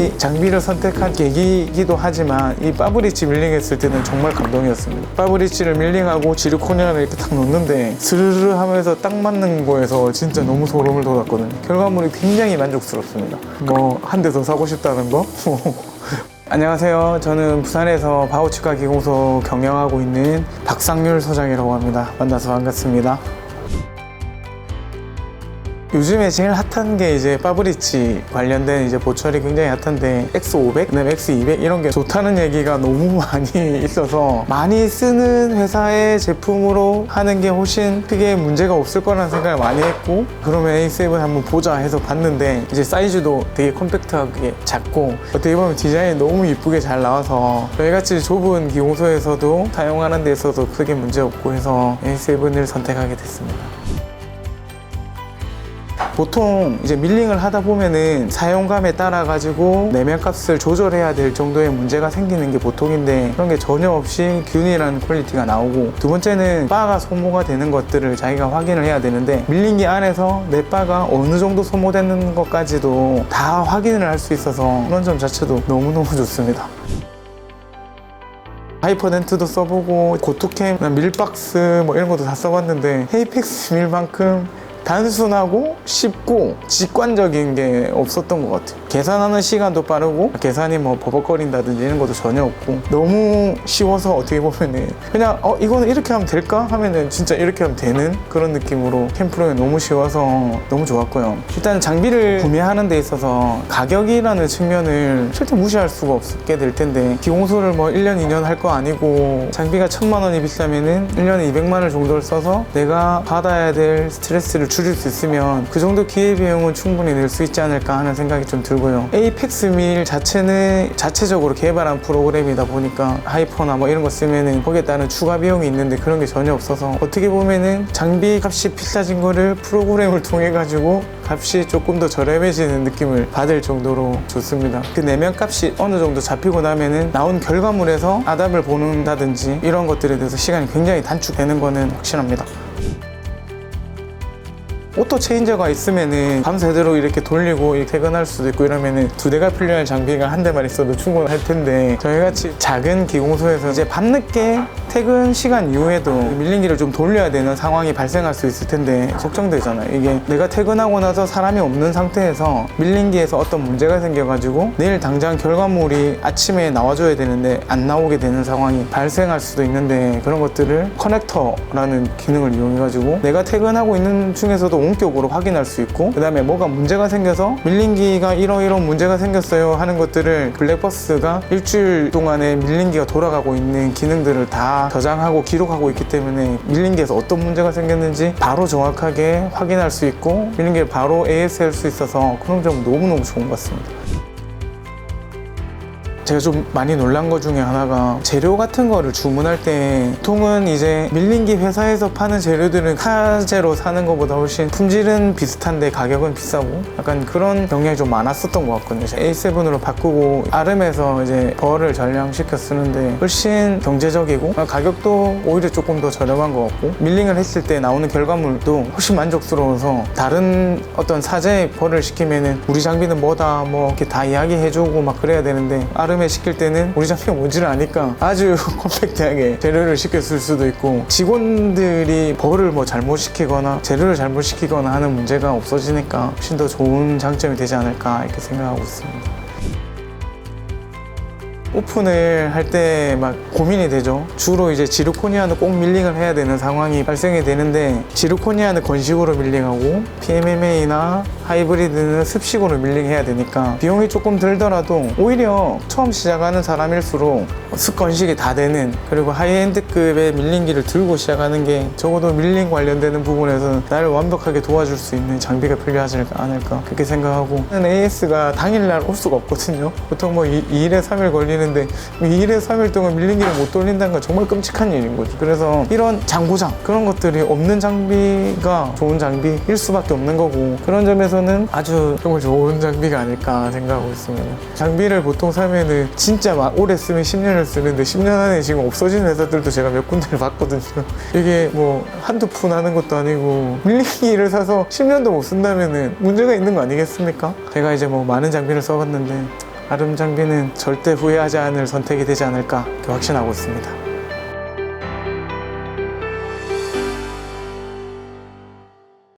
이 장비를 선택한 계기이기도 하지만 이 파브리치 밀링했을 때는 정말 감동이었습니다. 파브리치를 밀링하고 지르코니아를 이렇게 딱 넣는데 스르르 하면서 딱 맞는 거에서 진짜 너무 소름을 돋았거든요. 결과물이 굉장히 만족스럽습니다. 뭐 한 대 더 사고 싶다는 거? 안녕하세요. 저는 부산에서 바우치카 기공소 경영하고 있는 박상률 소장이라고 합니다. 만나서 반갑습니다. 요즘에 제일 핫한 게 이제 파브리치 관련된 이제 보철이 굉장히 핫한데 X500, 그다음에 X200 이런 게 좋다는 얘기가 너무 많이 있어서 많이 쓰는 회사의 제품으로 하는 게 훨씬 크게 문제가 없을 거라는 생각을 많이 했고, 그러면 A7 한번 보자 해서 봤는데 이제 사이즈도 되게 컴팩트하게 작고 어떻게 보면 디자인이 너무 이쁘게 잘 나와서 저희같이 좁은 기공소에서도 사용하는 데서도 크게 문제 없고 해서 A7을 선택하게 됐습니다. 보통 이제 밀링을 하다 보면은 사용감에 따라 가지고 내면 값을 조절해야 될 정도의 문제가 생기는 게 보통인데, 그런 게 전혀 없이 균일한 퀄리티가 나오고, 두 번째는 바가 소모가 되는 것들을 자기가 확인을 해야 되는데 밀링기 안에서 내 바가 어느 정도 소모되는 것까지도 다 확인을 할 수 있어서 그런 점 자체도 너무너무 좋습니다. 하이퍼덴트도 써보고 고토캠, 밀박스 뭐 이런 것도 다 써봤는데 헤이펙스 밀만큼 단순하고 쉽고 직관적인 게 없었던 것 같아요. 계산하는 시간도 빠르고 계산이 뭐 버벅거린다든지 이런 것도 전혀 없고, 너무 쉬워서 어떻게 보면은 그냥 이거는 이렇게 하면 될까? 하면은 진짜 이렇게 하면 되는 그런 느낌으로 캠프로에 너무 쉬워서 너무 좋았고요. 일단 장비를 구매하는 데 있어서 가격이라는 측면을 절대 무시할 수가 없게 될 텐데, 기공소를 뭐 1년 2년 할 거 아니고 장비가 1000만 원이 비싸면은 1년에 200만 원 정도를 써서 내가 받아야 될 스트레스를 줄일 수 있으면 그 정도 기회비용은 충분히 낼 수 있지 않을까 하는 생각이 좀 들고요. 에이펙스 밀 자체는 자체적으로 개발한 프로그램이다 보니까 하이퍼나 뭐 이런 거 쓰면은 거기에 따른 추가 비용이 있는데 그런 게 전혀 없어서 어떻게 보면은 장비 값이 비싸진 거를 프로그램을 통해 가지고 값이 조금 더 저렴해지는 느낌을 받을 정도로 좋습니다. 그 내면 값이 어느 정도 잡히고 나면은 나온 결과물에서 아답을 보는다든지 이런 것들에 대해서 시간이 굉장히 단축되는 거는 확실합니다. 오토 체인저가 있으면은 밤새도록 이렇게 돌리고 이렇게 퇴근할 수도 있고 이러면은 2대가 필요한 장비가 한 대만 있어도 충분할 텐데, 저희같이 작은 기공소에서 이제 밤늦게 퇴근 시간 이후에도 밀링기를 좀 돌려야 되는 상황이 발생할 수 있을 텐데 걱정되잖아요. 이게 내가 퇴근하고 나서 사람이 없는 상태에서 밀링기에서 어떤 문제가 생겨가지고 내일 당장 결과물이 아침에 나와줘야 되는데 안 나오게 되는 상황이 발생할 수도 있는데, 그런 것들을 커넥터라는 기능을 이용해가지고 내가 퇴근하고 있는 중에서도 원격으로 확인할 수 있고, 그 다음에 뭐가 문제가 생겨서 밀링기가 이런 문제가 생겼어요 하는 것들을 블랙박스가 일주일 동안에 밀링기가 돌아가고 있는 기능들을 다 저장하고 기록하고 있기 때문에 밀링기에서 어떤 문제가 생겼는지 바로 정확하게 확인할 수 있고 밀링기를 바로 AS할 수 있어서 그런 점 너무너무 좋은 것 같습니다. 제가 좀 많이 놀란 것 중에 하나가, 재료 같은 거를 주문할 때 보통은 이제 밀링기 회사에서 파는 재료들은 카제로 사는 것보다 훨씬 품질은 비슷한데 가격은 비싸고 약간 그런 경향이 좀 많았었던 것 같거든요. A7으로 바꾸고 아름에서 이제 벌을 전량시켜 쓰는데 훨씬 경제적이고 가격도 오히려 조금 더 저렴한 것 같고, 밀링을 했을 때 나오는 결과물도 훨씬 만족스러워서 다른 어떤 사제에 벌을 시키면은 우리 장비는 뭐다 뭐 이렇게 다 이야기해주고 막 그래야 되는데, 아름에 시킬 때는 우리 장비가 뭔지를 아니까 아주 컴팩트하게 재료를 시켰을 수도 있고, 직원들이 벌을 뭐 잘못 시키거나 재료를 잘못 시키거나 하는 문제가 없어지니까 훨씬 더 좋은 장점이 되지 않을까 이렇게 생각하고 있습니다. 오픈을 할 때 막 고민이 되죠. 주로 이제 지르코니아는 꼭 밀링을 해야 되는 상황이 발생이 되는데, 지르코니아는 건식으로 밀링하고 PMMA나 하이브리드는 습식으로 밀링해야 되니까 비용이 조금 들더라도 오히려 처음 시작하는 사람일수록 습건식이 다 되는, 그리고 하이엔드급의 밀링기를 들고 시작하는 게 적어도 밀링 관련되는 부분에서는 나를 완벽하게 도와줄 수 있는 장비가 필요하지 않을까 그렇게 생각하고, AS가 당일날 올 수가 없거든요. 보통 뭐 2일에 3일 걸리는데 2일에 3일 동안 밀링기를 못 돌린다는 건 정말 끔찍한 일인 거죠. 그래서 이런 장고장 그런 것들이 없는 장비가 좋은 장비일 수밖에 없는 거고, 그런 점에서는 아주 정말 좋은 장비가 아닐까 생각하고 있습니다. 장비를 보통 사면은 진짜 막 오래 쓰면 10년을 쓰는데 10년 안에 지금 없어진 회사들도 제가 몇 군데를 봤거든요. 이게 뭐 한두 푼 하는 것도 아니고 밀링기를 사서 10년도 못 쓴다면은 문제가 있는 거 아니겠습니까? 제가 이제 뭐 많은 장비를 써봤는데 아름 장비는 절대 후회하지 않을 선택이 되지 않을까 확신하고 있습니다.